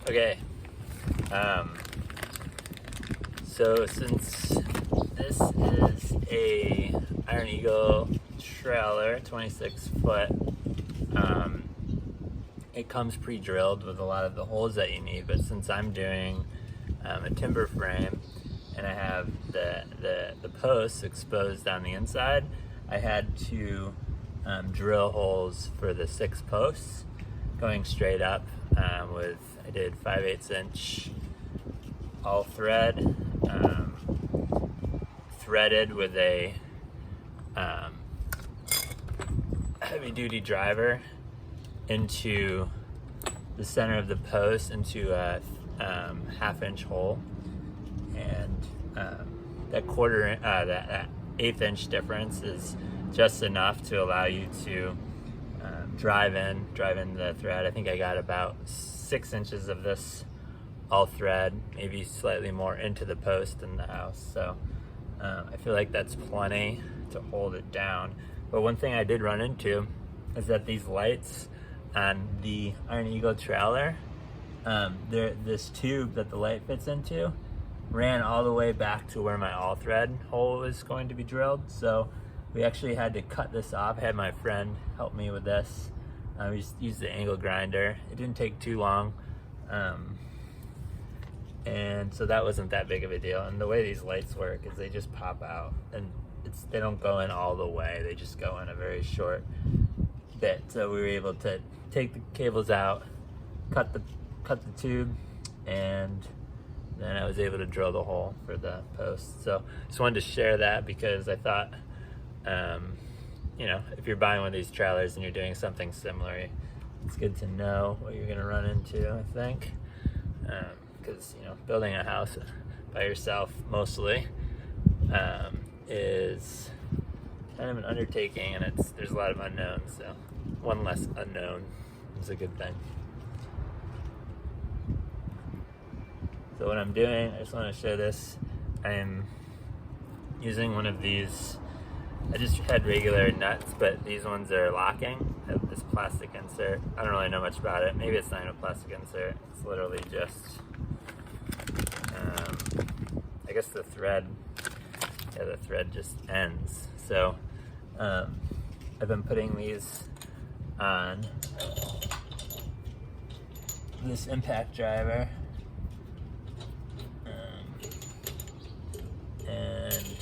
Okay, so since this is a Iron Eagle trailer, 26 foot, it comes pre-drilled with a lot of the holes that you need, but since I'm doing a timber frame and I have the posts exposed on the inside, I had to drill holes for the 6 posts going straight up I did 5/8 inch all thread, threaded with a heavy duty driver into the center of the post into a 1/2 inch hole, and that 1/8 inch difference is just enough to allow you to drive in the thread. I think I got about 6 inches of this all thread, maybe slightly more into the post in the house. So I feel like that's plenty to hold it down. But one thing I did run into is that these lights on the Iron Eagle trailer, this tube that the light fits into ran all the way back to where my all thread hole was going to be drilled. So we actually had to cut this off. I had my friend help me with this. We just used the angle grinder. It didn't take too long. And so that wasn't that big of a deal. And the way these lights work is they just pop out, and they don't go in all the way. They just go in a very short bit. So we were able to take the cables out, cut the tube, and then I was able to drill the hole for the post. So just wanted to share that because I thought, if you're buying one of these trailers and you're doing something similar, it's good to know what you're gonna run into, I think. Because building a house by yourself mostly is kind of an undertaking, and there's a lot of unknowns, so one less unknown is a good thing. So what I'm doing, I just want to show this. I'm using one of these. I just had regular nuts, but these ones are locking. I have this plastic insert. I don't really know much about it. Maybe it's not even a plastic insert. It's literally just, I guess the thread just ends. So I've been putting these on this impact driver, and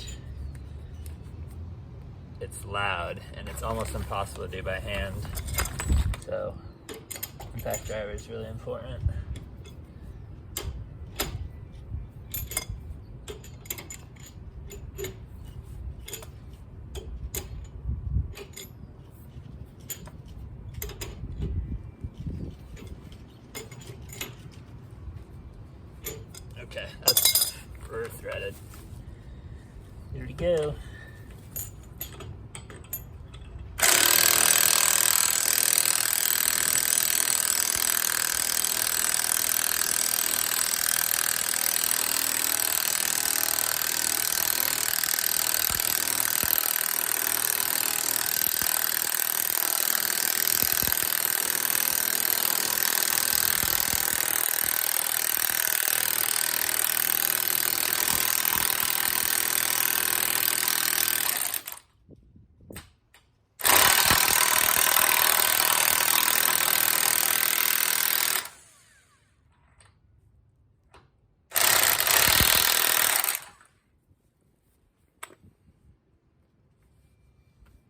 it's loud and it's almost impossible to do by hand. So impact driver is really important. Okay, that's enough. We're threaded. Here we go.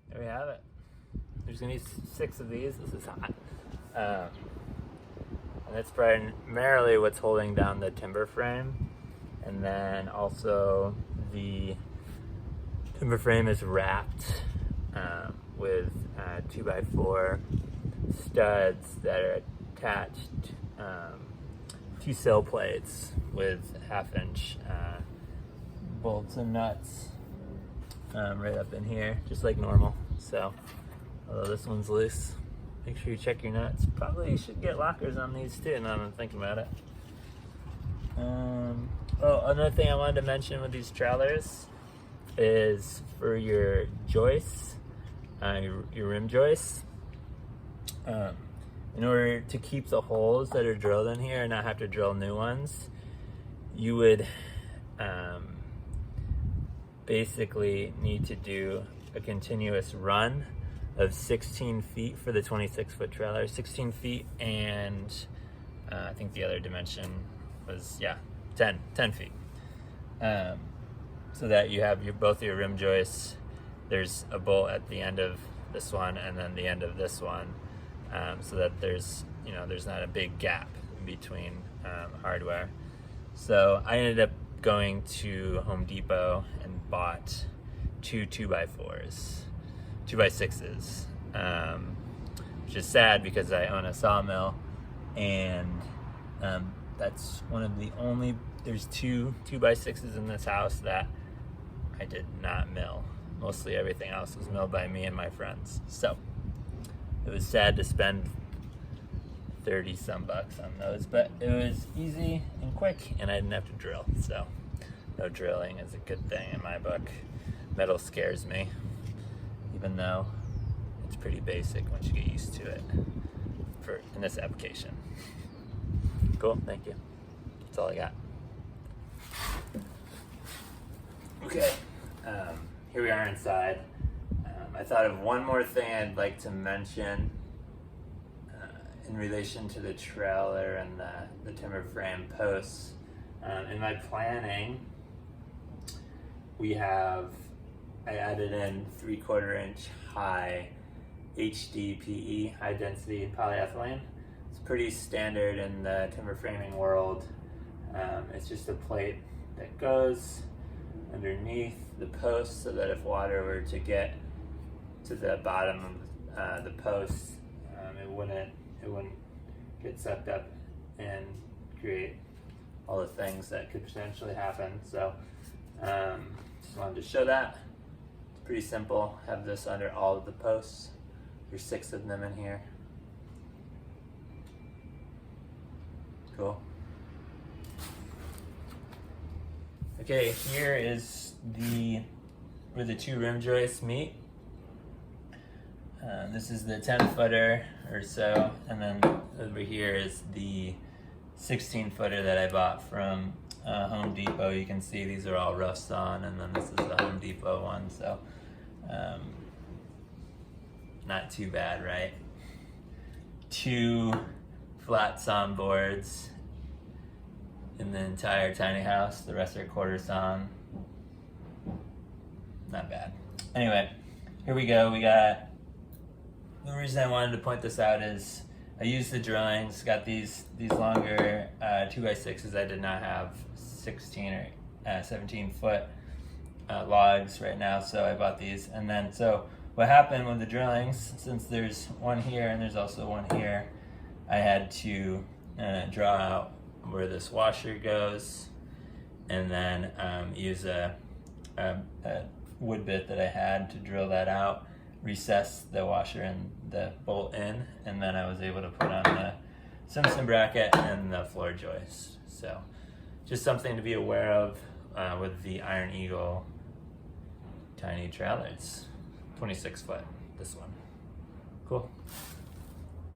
There we have it. There's gonna be 6 of these. This is hot. And that's primarily what's holding down the timber frame. And then also the timber frame is wrapped with 2x4 studs that are attached to sill plates with 1/2 inch bolts and nuts right up in here, just like normal. So, although this one's loose, make sure you check your nuts. Probably you should get lockers on these too, now that I'm thinking about it. Another thing I wanted to mention with these trailers is for your joists, your rim joists. in order to keep the holes that are drilled in here and not have to drill new ones, you would basically need to do a continuous run of 16 feet for the 26-foot trailer, 16 feet, and I think the other dimension was, 10 feet. So that you have both your rim joists. There's a bolt at the end of this one and then the end of this one, so that there's not a big gap in between hardware. So I ended up going to Home Depot and bought two 2x4s, 2x6s, which is sad because I own a sawmill, and that's one of the only, there's two 2x6s in this house that I did not mill. Mostly everything else was milled by me and my friends. So it was sad to spend 30 some bucks on those, but it was easy and quick and I didn't have to drill. So no drilling is a good thing in my book. Metal scares me, even though it's pretty basic once you get used to it in this application. Cool, thank you. That's all I got. Okay, here we are inside. I thought of one more thing I'd like to mention in relation to the trailer and the timber frame posts. In my planning, I added in 3/4 inch high HDPE, high density polyethylene. It's pretty standard in the timber framing world. It's just a plate that goes underneath the post so that if water were to get to the bottom of the post, it wouldn't get sucked up and create all the things that could potentially happen. So just wanted to show that. It's pretty simple. Have this under all of the posts. There's 6 of them in here. Cool. Okay, here is where the 2 rim joists meet. This is the 10-footer or so, and then over here is the 16-footer that I bought from Home Depot. You can see these are all rough sawn, and then this is the Home Depot one, so not too bad, right? 2 flat sawn boards in the entire tiny house. The rest are quarter sawn. Not bad. Anyway, here we go. The reason I wanted to point this out is I used the drillings, got these longer 2x6s. I did not have 16 or 17 foot logs right now, so I bought these. And then, so what happened with the drillings, since there's one here and there's also one here, I had to draw out where this washer goes, and then use a wood bit that I had to drill that out, recess the washer and the bolt in, and then I was able to put on the Simpson bracket and the floor joist. So just something to be aware of with the Iron Eagle tiny trailers. 26 foot, this one. Cool.